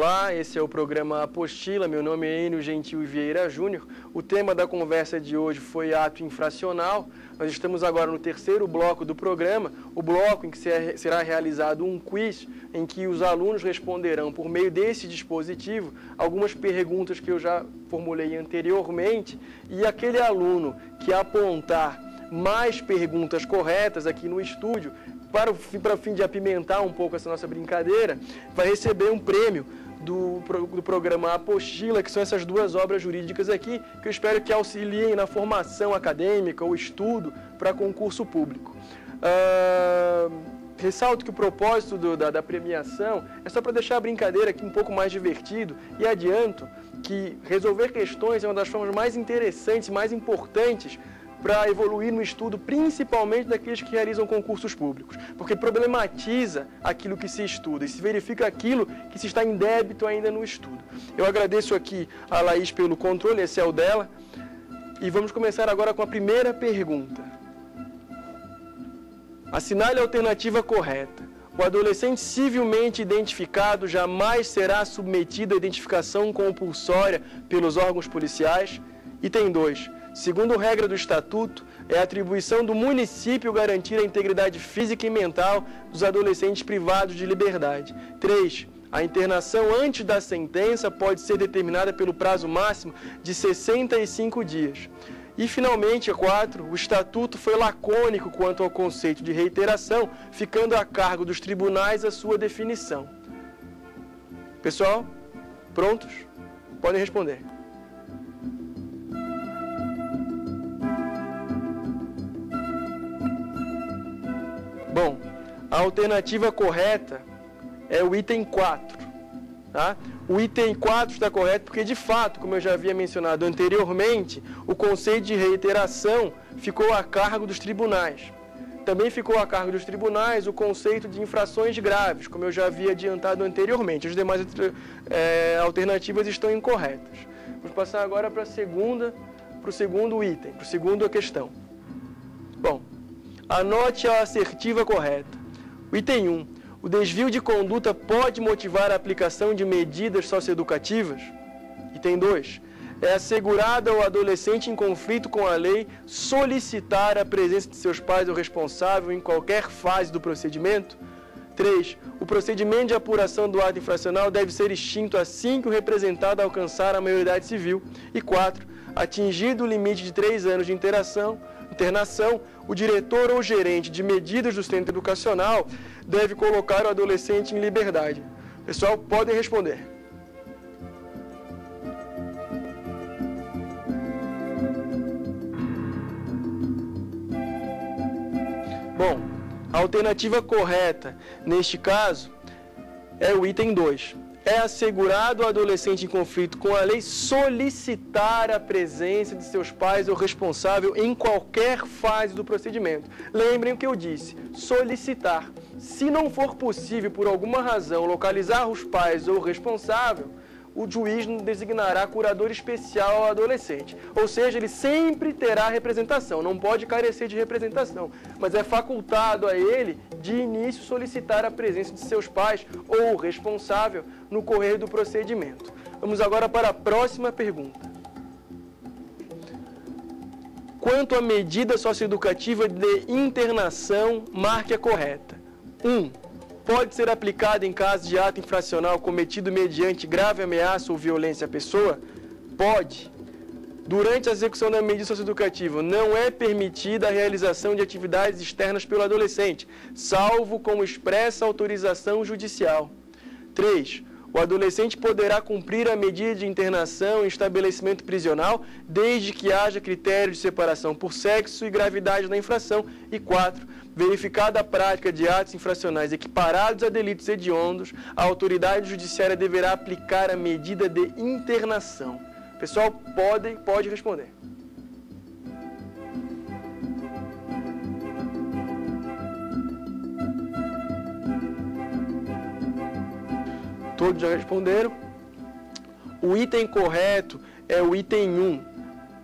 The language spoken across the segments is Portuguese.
Olá, esse é o programa Apostila, meu nome é Enio Gentil Vieira Júnior. O tema da conversa de hoje foi ato infracional. Nós estamos agora no terceiro bloco do programa, o bloco em que será realizado um quiz, em que os alunos responderão, por meio desse dispositivo, algumas perguntas que eu já formulei anteriormente, e aquele aluno que apontar mais perguntas corretas aqui no estúdio, para o fim de apimentar um pouco essa nossa brincadeira, vai receber um prêmio do programa Apostila, que são essas duas obras jurídicas aqui, que eu espero que auxiliem na formação acadêmica ou estudo para concurso público. Ressalto que o propósito da premiação é só para deixar a brincadeira aqui um pouco mais divertido, e adianto que resolver questões é uma das formas mais interessantes, mais importantes para evoluir no estudo, principalmente daqueles que realizam concursos públicos, porque problematiza aquilo que se estuda e se verifica aquilo que se está em débito ainda no estudo. Eu agradeço aqui a Laís pelo controle, esse é o dela, e vamos começar agora com a primeira pergunta. Assinale a alternativa correta. O adolescente civilmente identificado jamais será submetido à identificação compulsória pelos órgãos policiais. Item 2. Segundo regra do Estatuto, é atribuição do município garantir a integridade física e mental dos adolescentes privados de liberdade. 3. A internação antes da sentença pode ser determinada pelo prazo máximo de 65 dias. E, finalmente, 4. O Estatuto foi lacônico quanto ao conceito de reiteração, ficando a cargo dos tribunais a sua definição. Pessoal, prontos? Podem responder. Bom, a alternativa correta é o item 4, tá? O item 4 está correto porque, de fato, como eu já havia mencionado anteriormente, o conceito de reiteração ficou a cargo dos tribunais. Também ficou a cargo dos tribunais o conceito de infrações graves, como eu já havia adiantado anteriormente. As demais alternativas estão incorretas. Vamos passar agora para o segundo item, para a segunda questão. Bom, anote a assertiva correta. O item 1. O desvio de conduta pode motivar a aplicação de medidas socioeducativas? Item 2. É assegurado ao adolescente em conflito com a lei solicitar a presença de seus pais ou responsável em qualquer fase do procedimento? 3. O procedimento de apuração do ato infracional deve ser extinto assim que o representado alcançar a maioridade civil. E 4. Atingido o limite de 3 anos de internação, o diretor ou gerente de medidas do centro educacional deve colocar o adolescente em liberdade. Pessoal, podem responder. Bom, a alternativa correta, neste caso, é o item 2. É assegurado ao adolescente em conflito com a lei solicitar a presença de seus pais ou responsável em qualquer fase do procedimento. Lembrem o que eu disse, solicitar. Se não for possível, por alguma razão, localizar os pais ou o responsável, o juiz designará curador especial ao adolescente. Ou seja, ele sempre terá representação, não pode carecer de representação, mas é facultado a ele, de início, solicitar a presença de seus pais ou o responsável no correr do procedimento. Vamos agora para a próxima pergunta. Quanto à medida socioeducativa de internação, marque a correta. 1. Pode ser aplicada em caso de ato infracional cometido mediante grave ameaça ou violência à pessoa? Pode. Durante a execução da medida socioeducativa, não é permitida a realização de atividades externas pelo adolescente, salvo com expressa autorização judicial. 3. O adolescente poderá cumprir a medida de internação em estabelecimento prisional, desde que haja critério de separação por sexo e gravidade da infração. E 4. Verificada a prática de atos infracionais equiparados a delitos hediondos, a autoridade judiciária deverá aplicar a medida de internação. Pessoal, pode responder. Todos já responderam. O item correto é o item 1.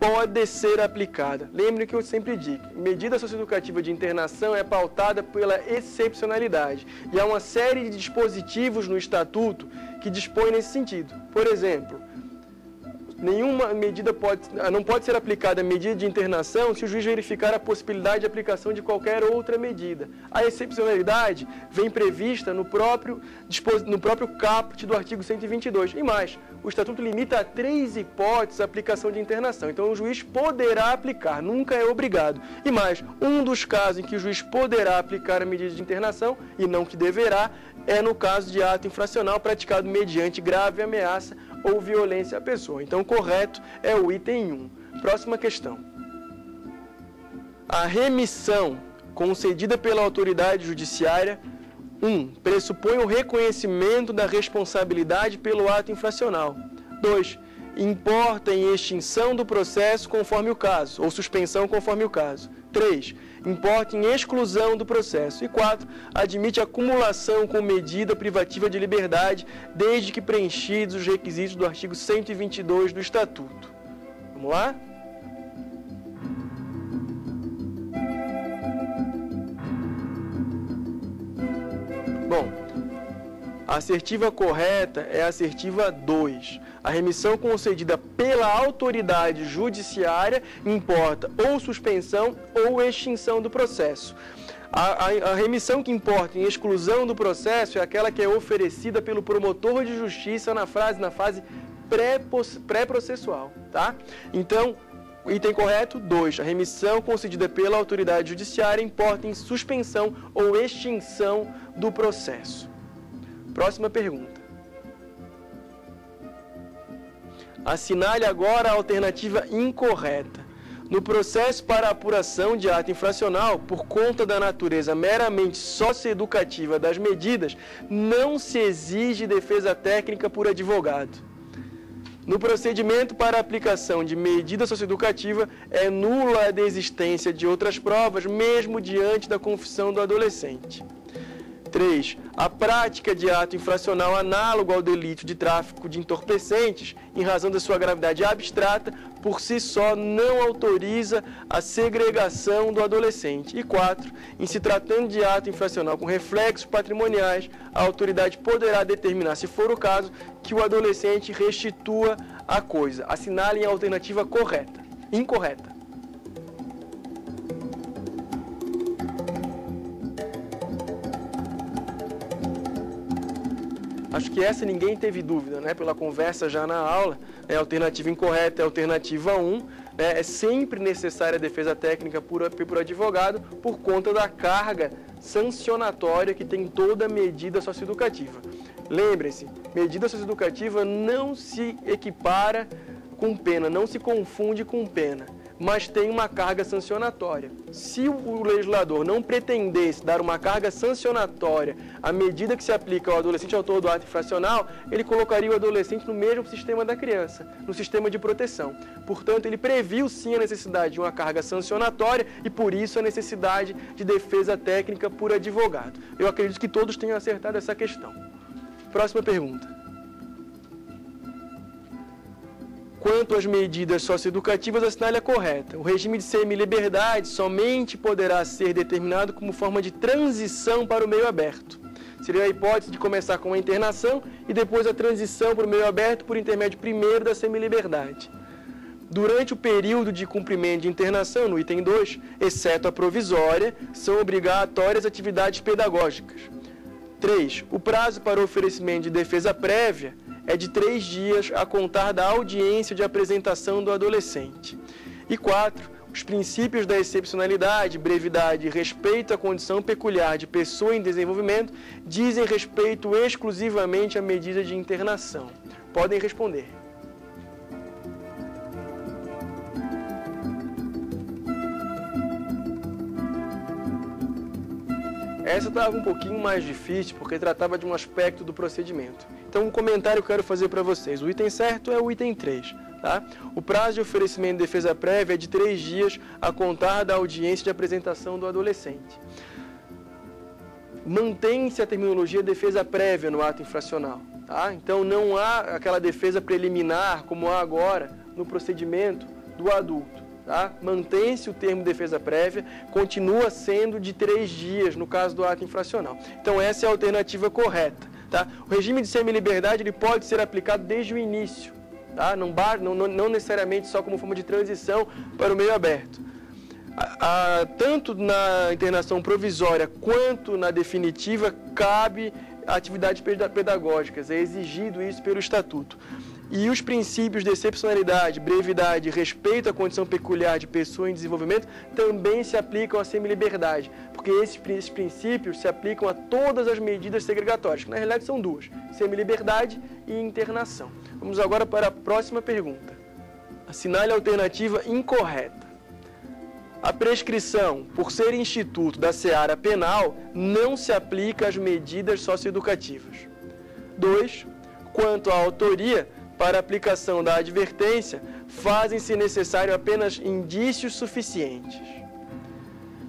pode ser aplicada. Lembre que eu sempre digo, medida socioeducativa de internação é pautada pela excepcionalidade. E há uma série de dispositivos no Estatuto que dispõem nesse sentido. Por exemplo, nenhuma medida não pode ser aplicada a medida de internação se o juiz verificar a possibilidade de aplicação de qualquer outra medida. A excepcionalidade vem prevista no próprio caput do artigo 122. E mais, o Estatuto limita a 3 hipóteses a aplicação de internação. Então, o juiz poderá aplicar, nunca é obrigado. E mais, um dos casos em que o juiz poderá aplicar a medida de internação, e não que deverá, é no caso de ato infracional praticado mediante grave ameaça ou violência à pessoa. Então, o correto é o item 1. Próxima questão. A remissão concedida pela autoridade judiciária 1. Pressupõe o reconhecimento da responsabilidade pelo ato infracional. 2. Importa em extinção do processo conforme o caso, ou suspensão conforme o caso. 3. Importa em exclusão do processo. E 4. Admite acumulação com medida privativa de liberdade, desde que preenchidos os requisitos do artigo 122 do Estatuto. Vamos lá? Bom, a assertiva correta é a assertiva 2. A remissão concedida pela autoridade judiciária importa ou suspensão ou extinção do processo. A remissão que importa em exclusão do processo é aquela que é oferecida pelo promotor de justiça na fase pré-processual, tá? Então, o item correto, 2. A remissão concedida pela autoridade judiciária importa em suspensão ou extinção do processo. Próxima pergunta. Assinale agora a alternativa incorreta. No processo para apuração de ato infracional, por conta da natureza meramente socioeducativa das medidas, não se exige defesa técnica por advogado. No procedimento para aplicação de medida socioeducativa, é nula a desistência de outras provas, mesmo diante da confissão do adolescente. 3. A prática de ato infracional análogo ao delito de tráfico de entorpecentes, em razão da sua gravidade abstrata, por si só não autoriza a segregação do adolescente. E 4. Em se tratando de ato infracional com reflexos patrimoniais, a autoridade poderá determinar, se for o caso, que o adolescente restitua a coisa. Assinalem a alternativa correta. Incorreta. Acho que essa ninguém teve dúvida, né? Pela conversa já na aula, a alternativa incorreta é a alternativa 1, né? É sempre necessária a defesa técnica por advogado por conta da carga sancionatória que tem toda medida socioeducativa. Lembrem-se, medida socioeducativa não se equipara com pena, não se confunde com pena, mas tem uma carga sancionatória. Se o legislador não pretendesse dar uma carga sancionatória à medida que se aplica ao adolescente autor do ato infracional, ele colocaria o adolescente no mesmo sistema da criança, no sistema de proteção. Portanto, ele previu sim a necessidade de uma carga sancionatória e, por isso, a necessidade de defesa técnica por advogado. Eu acredito que todos tenham acertado essa questão. Próxima pergunta. Quanto às medidas socioeducativas, assinale a correta. O regime de semi-liberdade somente poderá ser determinado como forma de transição para o meio aberto. Seria a hipótese de começar com a internação e depois a transição para o meio aberto por intermédio primeiro da semi-liberdade. Durante o período de cumprimento de internação, no item 2, exceto a provisória, são obrigatórias atividades pedagógicas. 3. O prazo para o oferecimento de defesa prévia é de 3 dias a contar da audiência de apresentação do adolescente. E 4. Os princípios da excepcionalidade, brevidade e respeito à condição peculiar de pessoa em desenvolvimento dizem respeito exclusivamente à medida de internação. Podem responder. Essa estava um pouquinho mais difícil, porque tratava de um aspecto do procedimento. Então, um comentário que eu quero fazer para vocês. O item certo é o item 3. Tá? O prazo de oferecimento de defesa prévia é de 3 dias a contar da audiência de apresentação do adolescente. Mantém-se a terminologia defesa prévia no ato infracional. Tá? Então, não há aquela defesa preliminar, como há agora no procedimento do adulto. Tá? Mantém-se o termo de defesa prévia, continua sendo de 3 dias no caso do ato infracional. Então essa é a alternativa correta. Tá? O regime de semiliberdade ele pode ser aplicado desde o início, tá? Não necessariamente só como forma de transição para o meio aberto. Tanto na internação provisória quanto na definitiva cabe atividades pedagógicas, é exigido isso pelo Estatuto. E os princípios de excepcionalidade, brevidade e respeito à condição peculiar de pessoa em desenvolvimento também se aplicam à semiliberdade, porque esses princípios se aplicam a todas as medidas segregatórias, que na realidade são 2, semiliberdade e internação. Vamos agora para a próxima pergunta. Assinale a alternativa incorreta. A prescrição, por ser instituto da seara penal, não se aplica às medidas socioeducativas. 2. Quanto à autoria, para aplicação da advertência, fazem-se necessários apenas indícios suficientes.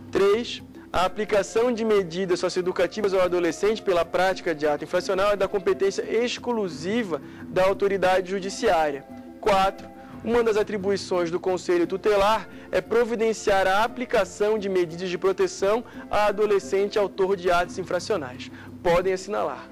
3. A aplicação de medidas socioeducativas ao adolescente pela prática de ato infracional é da competência exclusiva da autoridade judiciária. 4. Uma das atribuições do Conselho Tutelar é providenciar a aplicação de medidas de proteção a adolescente autor de atos infracionais. Podem assinalar.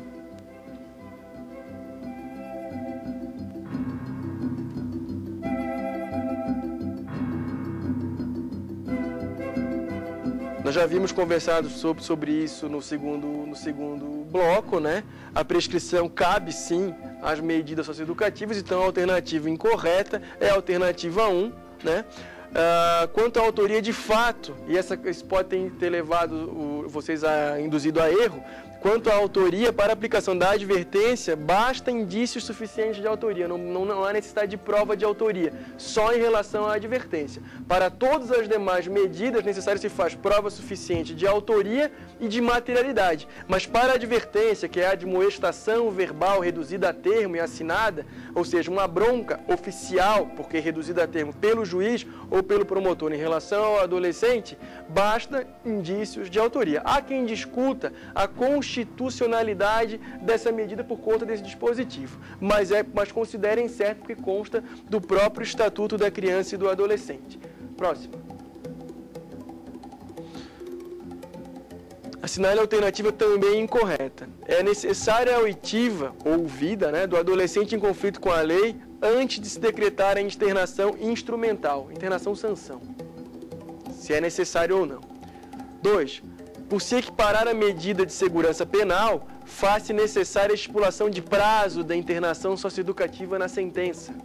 Nós já havíamos conversado sobre isso no segundo bloco, né? A prescrição cabe sim às medidas socioeducativas, então a alternativa incorreta é a alternativa 1, né? Quanto à autoria de fato, e isso pode ter levado vocês induzido a erro, quanto à autoria, para aplicação da advertência, basta indícios suficientes de autoria, não há necessidade de prova de autoria, só em relação à advertência. Para todas as demais medidas necessárias se faz prova suficiente de autoria e de materialidade, mas para a advertência, que é a admoestação verbal reduzida a termo e assinada, ou seja, uma bronca oficial, porque reduzida a termo pelo juiz ou pelo promotor em relação ao adolescente, basta indícios de autoria. Há quem discuta a constitucionalidade dessa medida por conta desse dispositivo, mas considerem certo porque consta do próprio Estatuto da Criança e do Adolescente. Próximo. Assinale a alternativa também incorreta. É necessária a oitiva, ou ouvida, né, do adolescente em conflito com a lei antes de se decretar a internação instrumental, internação sanção, se é necessário ou não. 2. Por se equiparar a medida de segurança penal, faz-se necessária a estipulação de prazo da internação socioeducativa na sentença.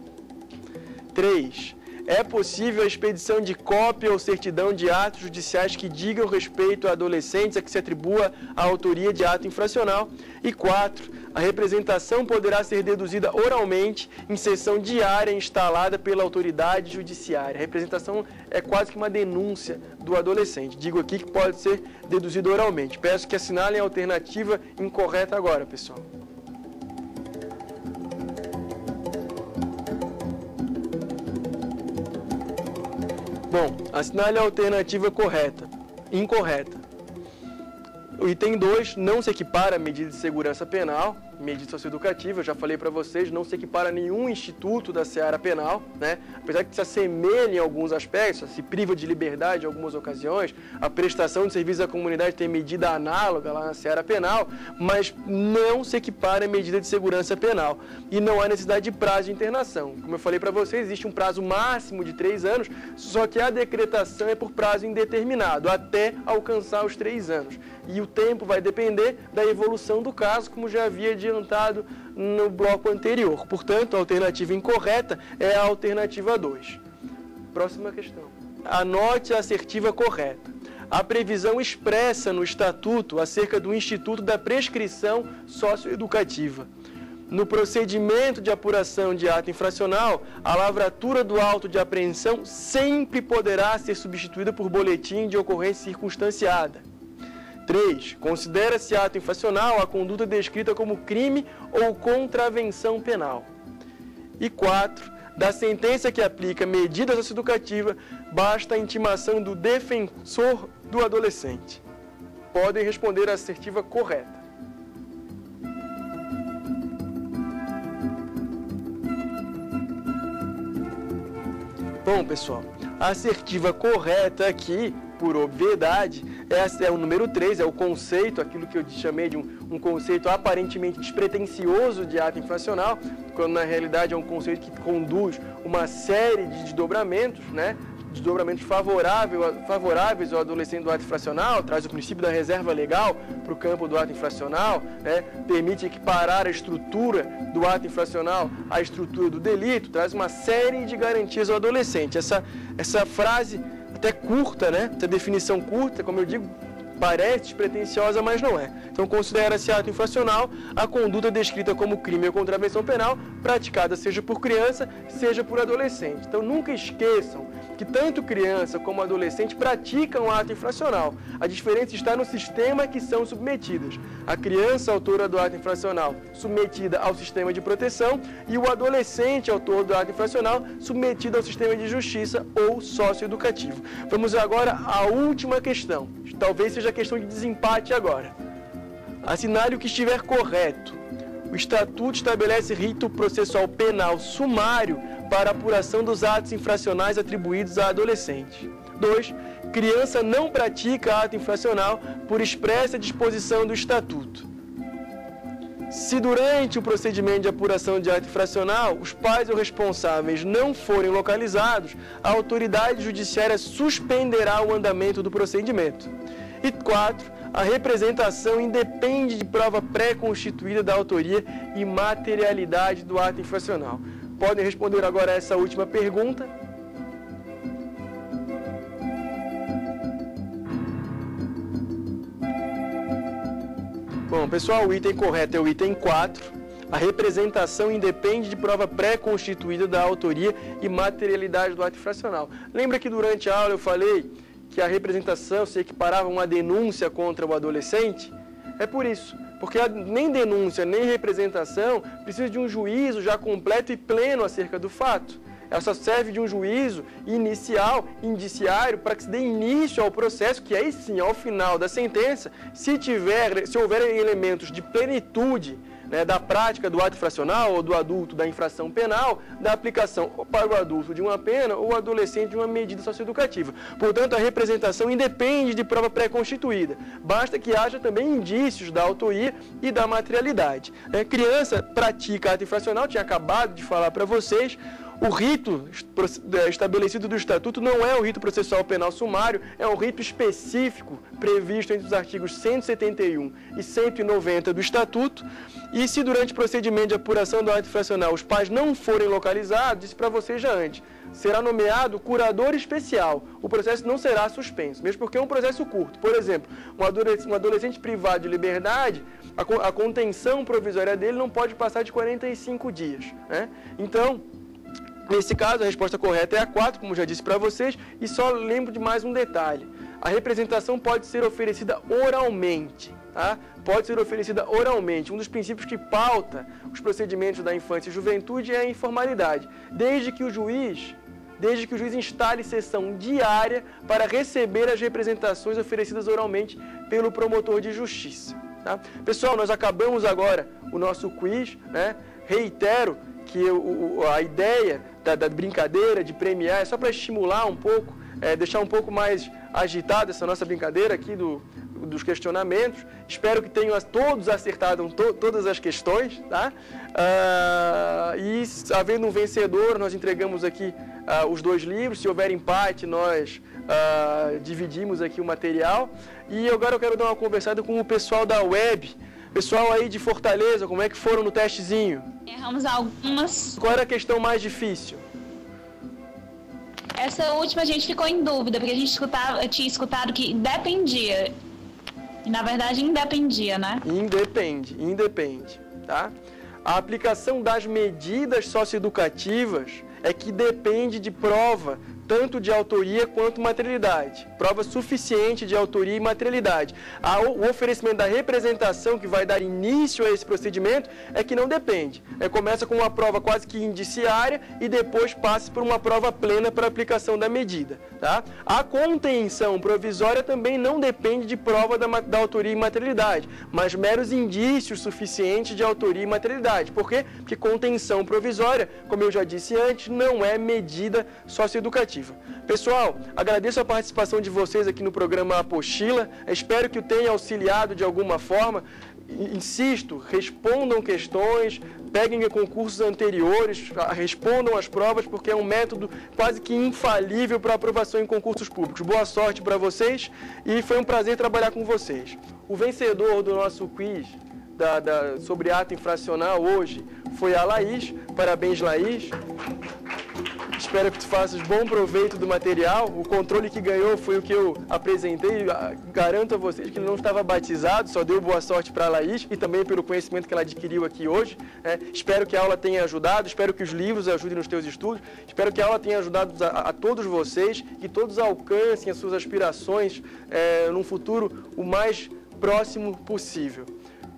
3. É possível a expedição de cópia ou certidão de atos judiciais que digam respeito a adolescentes a que se atribua a autoria de ato infracional. E 4. A representação poderá ser deduzida oralmente em sessão diária instalada pela autoridade judiciária. A representação é quase que uma denúncia do adolescente. Digo aqui que pode ser deduzida oralmente. Peço que assinalem a alternativa incorreta agora, pessoal. Bom, assinale a alternativa incorreta. O item 2 não se equipara a medida de segurança penal, medida socioeducativa, eu já falei para vocês, não se equipara a nenhum instituto da seara penal, né? Apesar que se assemelha em alguns aspectos, se priva de liberdade em algumas ocasiões, a prestação de serviço à comunidade tem medida análoga lá na seara penal, mas não se equipara a medida de segurança penal e não há necessidade de prazo de internação. Como eu falei para vocês, existe um prazo máximo de 3 anos, só que a decretação é por prazo indeterminado, até alcançar os 3 anos. E o tempo vai depender da evolução do caso, como já havia adiantado no bloco anterior. Portanto, a alternativa incorreta é a alternativa 2. Próxima questão. Anote a assertiva correta. A previsão expressa no Estatuto acerca do Instituto da Prescrição Socioeducativa. No procedimento de apuração de ato infracional, a lavratura do auto de apreensão sempre poderá ser substituída por boletim de ocorrência circunstanciada. 3. Considera-se ato infracional a conduta descrita como crime ou contravenção penal. E 4. Da sentença que aplica medida socioeducativa, basta a intimação do defensor do adolescente. Podem responder a assertiva correta. Bom, pessoal, a assertiva correta aqui, por obviedade, é o número 3, é o conceito, aquilo que eu chamei de um conceito aparentemente despretensioso de ato infracional, quando na realidade é um conceito que conduz uma série de desdobramentos, né? Desdobramentos favoráveis ao adolescente do ato infracional, traz o princípio da reserva legal para o campo do ato infracional, né? Permite equiparar a estrutura do ato infracional à estrutura do delito, traz uma série de garantias ao adolescente. Essa frase até curta, né? Essa definição curta, como eu digo, parece despretensiosa, mas não é. Então, considera-se ato infracional a conduta descrita como crime ou contravenção penal, praticada seja por criança, seja por adolescente. Então, nunca esqueçam que tanto criança como adolescente praticam ato infracional. A diferença está no sistema que são submetidas. A criança, autora do ato infracional, submetida ao sistema de proteção, e o adolescente, autor do ato infracional, submetido ao sistema de justiça ou socioeducativo. Vamos agora à última questão. Talvez seja a questão de desempate agora. Assinale o que estiver correto. O Estatuto estabelece rito processual penal sumário para apuração dos atos infracionais atribuídos a adolescente. 2. Criança não pratica ato infracional por expressa disposição do Estatuto. Se durante o procedimento de apuração de ato infracional, os pais ou responsáveis não forem localizados, a autoridade judiciária suspenderá o andamento do procedimento. E 4. A representação independe de prova pré-constituída da autoria e materialidade do ato infracional. Podem responder agora a essa última pergunta. Bom, pessoal, o item correto é o item 4. A representação independe de prova pré-constituída da autoria e materialidade do ato infracional. Lembra que durante a aula eu falei que a representação se equiparava a uma denúncia contra o adolescente? É por isso, porque nem denúncia, nem representação precisa de um juízo já completo e pleno acerca do fato. Ela só serve de um juízo inicial, indiciário, para que se dê início ao processo, que aí sim, ao final da sentença, se houverem elementos de plenitude, né, da prática do ato infracional ou do adulto da infração penal, da aplicação para o adulto de uma pena ou o adolescente de uma medida socioeducativa. Portanto, a representação independe de prova pré-constituída. Basta que haja também indícios da autoria e da materialidade. A criança pratica ato infracional, tinha acabado de falar para vocês. O rito estabelecido do Estatuto não é o rito processual penal sumário, é um rito específico previsto entre os artigos 171 e 190 do Estatuto. E se durante o procedimento de apuração do ato infracional os pais não forem localizados, disse para vocês já antes, será nomeado curador especial. O processo não será suspenso, mesmo porque é um processo curto. Por exemplo, um adolescente privado de liberdade, a contenção provisória dele não pode passar de 45 dias. Né? Então, nesse caso, a resposta correta é a 4, como já disse para vocês, e só lembro de mais um detalhe. A representação pode ser oferecida oralmente, tá? Pode ser oferecida oralmente. Um dos princípios que pauta os procedimentos da infância e juventude é a informalidade, desde que o juiz instale sessão diária para receber as representações oferecidas oralmente pelo promotor de justiça. Tá? Pessoal, nós acabamos agora o nosso quiz, né? Reitero que a ideia da brincadeira, de premiar, é só para estimular um pouco, deixar um pouco mais agitada essa nossa brincadeira aqui dos questionamentos. Espero que tenham todos acertado todas as questões, tá? E havendo um vencedor, nós entregamos aqui os 2 livros. Se houver empate, nós dividimos aqui o material. E agora eu quero dar uma conversada com o pessoal da web. Pessoal aí de Fortaleza, como é que foram no testezinho? Erramos algumas. Qual era a questão mais difícil? Essa última a gente ficou em dúvida, porque a gente tinha escutado que dependia. E na verdade independia, né? Independe, tá? A aplicação das medidas socioeducativas é que depende de prova tanto de autoria quanto materialidade. Prova suficiente de autoria e materialidade. O oferecimento da representação que vai dar início a esse procedimento é que não depende. Começa com uma prova quase que indiciária e depois passa por uma prova plena para aplicação da medida. Tá? A contenção provisória também não depende de prova da autoria e materialidade, mas meros indícios suficientes de autoria e materialidade. Por quê? Porque contenção provisória, como eu já disse antes, não é medida socioeducativa. Pessoal, agradeço a participação de vocês aqui no programa Apostila. Espero que o tenha auxiliado de alguma forma. Insisto, respondam questões, peguem concursos anteriores, respondam as provas, porque é um método quase que infalível para aprovação em concursos públicos. Boa sorte para vocês e foi um prazer trabalhar com vocês. O vencedor do nosso quiz sobre ato infracional hoje foi a Laís. Parabéns, Laís. Espero que tu faças bom proveito do material. O controle que ganhou foi o que eu apresentei. Garanto a vocês que ele não estava batizado, só deu boa sorte para a Laís e também pelo conhecimento que ela adquiriu aqui hoje. Espero que a aula tenha ajudado, espero que os livros ajudem nos teus estudos, espero que a aula tenha ajudado a todos vocês, que todos alcancem as suas aspirações num futuro o mais próximo possível.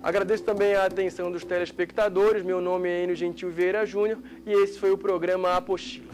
Agradeço também a atenção dos telespectadores. Meu nome é Enio Gentil Vieira Júnior e esse foi o programa Apostila.